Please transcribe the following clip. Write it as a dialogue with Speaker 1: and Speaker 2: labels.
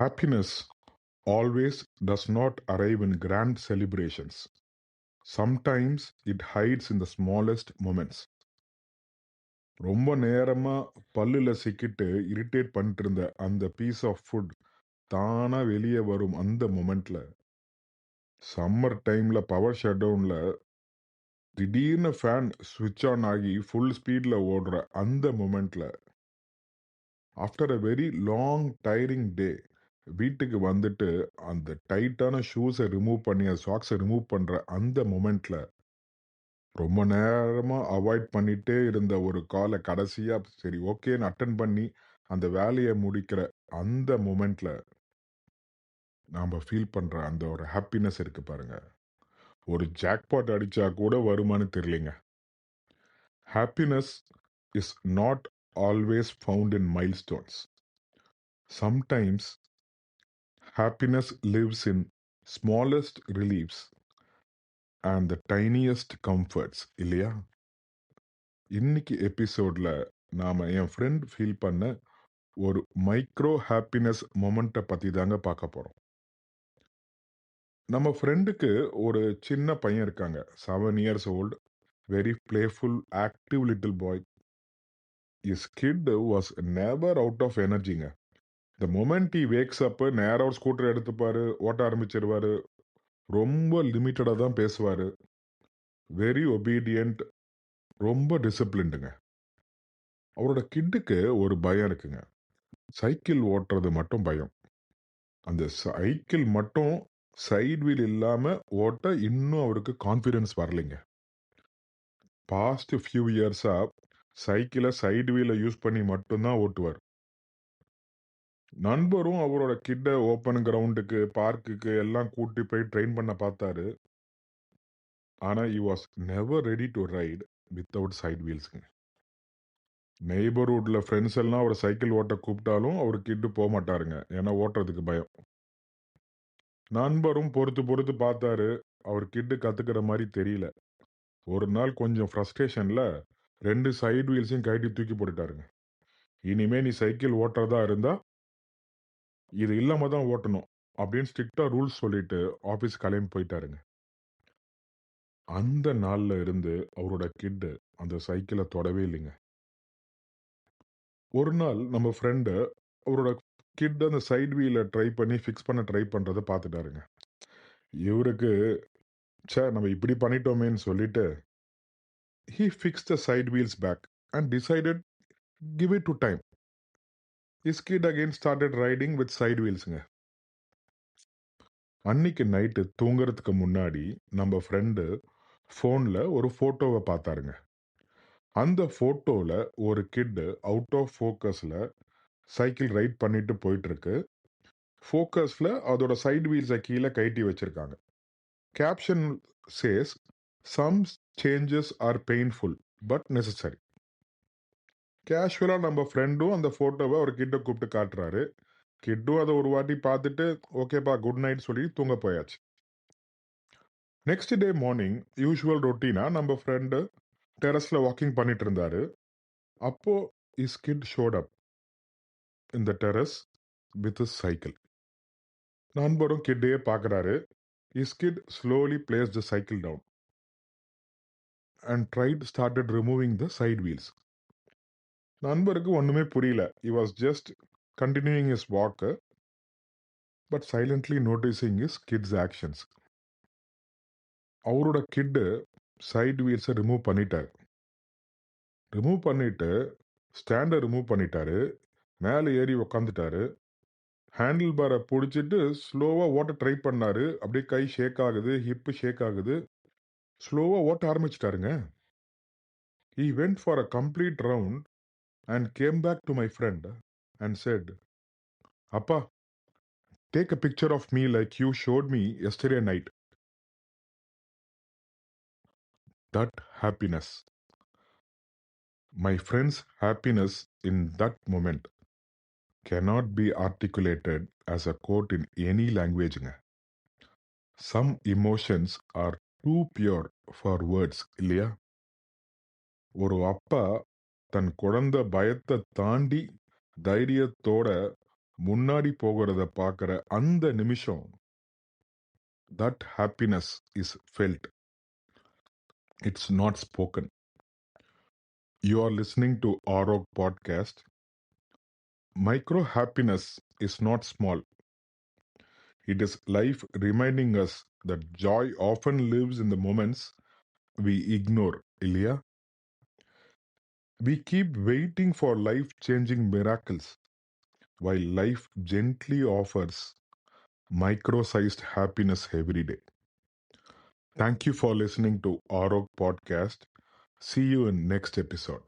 Speaker 1: Happiness always does not arrive in grand celebrations. Sometimes it hides in the smallest moments. ரொம்ப நேரமா பல்லுல சிக்கிட்டு irritate பண்ணிட்டு இருந்த அந்த பீஸ் ஆஃப் ஃபுட் தானா வெளியே வரும் அந்த மொமெண்ட்ல, சம்மர் டைம்ல பவர் ஷட் டவுன்ல திடீர்னு ஃபேன் ஸ்விட்ச் ஆன் ஆகி ஃபுல் ஸ்பீட்ல ஓடுற அந்த மொமெண்ட்ல, after a very long tiring day வீட்டுக்கு வந்துட்டு அந்த டைட்டான ஷூஸை ரிமூவ் பண்ணி அந்த சாக்ஸை ரிமூவ் பண்ற அந்த மொமெண்ட்ல, ரொம்ப நேரமா அவாய்ட் பண்ணிட்டே இருந்த ஒரு காலை கடைசியா சரி ஓகேன்னு அட்டென்ட் பண்ணி அந்த வேலையை முடிக்கிற அந்த மொமெண்ட்ல நாம ஃபீல் பண்ற அந்த ஒரு ஹாப்பினஸ் இருக்கு பாருங்க. ஒரு ஜாக்பாட் அடிச்சா கூட வருமானு தெரியலங்க. Happiness is not always found in milestones. Sometimes happiness lives in smallest reliefs and the tiniest comforts, இல்லையா? இன்னைக்கு எபிசோட்ல நாம என் ஃப்ரெண்ட் ஃபீல் பண்ண ஒரு மைக்ரோ ஹாப்பினஸ் மொமெண்ட்டை பத்தி தாங்க பார்க்க போறோம். நம்ம ஃப்ரெண்டுக்கு ஒரு சின்ன பையன் இருக்காங்க, 7 years old, very playful active little boy. This kid was never out of எனர்ஜிங்க. The moment he wakes up நேரா ஒரு ஸ்கூட்டர் எடுத்துப்பாரு, ஓட்ட ஆரம்பிச்சிருவாரு. ரொம்ப லிமிட்டடாக தான் பேசுவார். வெரி ஒபீடியன்ட், ரொம்ப டிசிப்ளின்டுங்க. அவரோட கிட்டுக்கு ஒரு பயம் இருக்குங்க. சைக்கிள் ஓட்டுறது மட்டும் பயம். அந்த சைக்கிள் மட்டும் சைட் வீல் இல்லாமல் ஓட்ட இன்னும் அவருக்கு கான்ஃபிடென்ஸ் வரலைங்க. பாஸ்ட் ஃபியூ இயர்ஸாக சைக்கிளை சைடு வீலை யூஸ் பண்ணி மட்டும்தான் ஓட்டுவார். நண்பரும் அவரோட கிட்டை ஓப்பன் கிரவுண்டுக்கு, பார்க்குக்கு எல்லாம் கூட்டி போய் ட்ரெயின் பண்ண பார்த்தாரு. ஆனால் he was never ready to ride without side wheelsங்க. நெய்பர்ஹுட்ல ஃப்ரெண்ட்ஸ் எல்லாம் அவர் சைக்கிள் ஓட்ட கூப்பிட்டாலும் அவர் கிட்டு போக மாட்டாருங்க, ஏன்னா ஓட்டுறதுக்கு பயம். நண்பரும் பொறுத்து பொறுத்து பார்த்தாரு, அவர் கிட்டு கத்துக்கிற மாதிரி தெரியல. ஒரு நாள் கொஞ்சம் ஃப்ரஸ்ட்ரேஷன்ல 2 சைடு வீல்ஸையும் கழட்டி தூக்கி போட்டுட்டாருங்க. இனிமே நீ சைக்கிள் ஓட்டுறதா இருந்தா இது இல்லாம தான் ஓட்டணும் அப்படின்னு ஸ்ட்ரிக்டா ரூல்ஸ் சொல்லிட்டு ஆபீஸ் கிளம்பி போயிட்டாருங்க. அந்த நாள்ல இருந்து அவரோட கிட்டு அந்த சைக்கிளை தொடவே இல்லைங்க. ஒரு நாள் நம்ம ஃப்ரெண்டு அவரோட கிட் அந்த சைடு வீலை ட்ரை பண்ணி ஃபிக்ஸ் பண்ண ட்ரை பண்ணுறதை பார்த்துட்டாருங்க. இவருக்கு நம்ம இப்படி பண்ணிட்டோமேன்னு சொல்லிட்டு he fixed the side wheels back and decided give it to time. His kid again started riding with side wheelsங்க. அன்னைக்கு நைட்டு தூங்குறதுக்கு முன்னாடி நம்ம ஃப்ரெண்டு ஃபோனில் ஒரு ஃபோட்டோவை பார்த்தாருங்க. அந்த ஃபோட்டோவில் ஒரு கிட்டு அவுட் ஆஃப் ஃபோக்கஸில் சைக்கிள் ரைட் பண்ணிட்டு போயிட்டு இருக்கு. ஃபோக்கஸில் அதோட சைடு வீல்ஸை கீழே கழட்டி வச்சிருக்காங்க. Caption says some changes are painful but necessary. கேஷுவலாக நம்ம ஃப்ரெண்டும் அந்த ஃபோட்டோவை அவர் கிட்ட கூப்பிட்டு காட்டுறாரு. கிட்டும் அதை ஒரு வாட்டி பார்த்துட்டு ஓகேப்பா குட் நைட் சொல்லி தூங்க போயாச்சு. நெக்ஸ்ட் டே மார்னிங் யூஷுவல் ரொட்டீனா நம்ம ஃப்ரெண்டு டெரஸில் வாக்கிங் பண்ணிட்டு இருந்தாரு. அப்போ இஸ் கிட் ஷோட் அப் இந்த டெரஸ் வித் சைக்கிள். நண்பரும் கிட்டையே பார்க்குறாரு. His kid slowly places the cycle down and started removing the side wheels. நண்பருக்கு ஒன்றுமே புரியல. He was just continuing his walk but silently noticing his kids actions. அவரோட கிட்டு சைடு வீல்ஸை ரிமூவ் பண்ணிட்டாரு. Remove பண்ணிட்டு ஸ்டாண்டை ரிமூவ் பண்ணிட்டாரு. மேலே ஏறி உக்காந்துட்டாரு. ஹேண்டில் பாரை பிடிச்சிட்டு ஸ்லோவாக ஓட்ட ட்ரை பண்ணாரு. அப்படியே கை ஷேக் ஆகுது, ஹிப்பு ஷேக் ஆகுது. ஸ்லோவாக ஓட்ட ஆரம்பிச்சிட்டாருங்க. He went for a complete round and came back to my friend and said, "Appa, take a picture of me like you showed me yesterday night." That happiness. My friend's happiness in that moment cannot be articulated as a quote in any language. Some emotions are too pure for words, இல்லையா? ஒரு அப்பா தன் குழந்தை பயத்தை தாண்டி தைரியத்தோட முன்னாடி போகிறத பார்க்குற அந்த நிமிஷம், that happiness is felt. It's not spoken. You are listening to Arog podcast. Micro happiness is not small. It is life reminding us that joy often lives in the moments we ignore. Ilya, we keep waiting for life changing miracles while life gently offers micro sized happiness every day. Thank you for listening to Arog podcast. See you in next episode.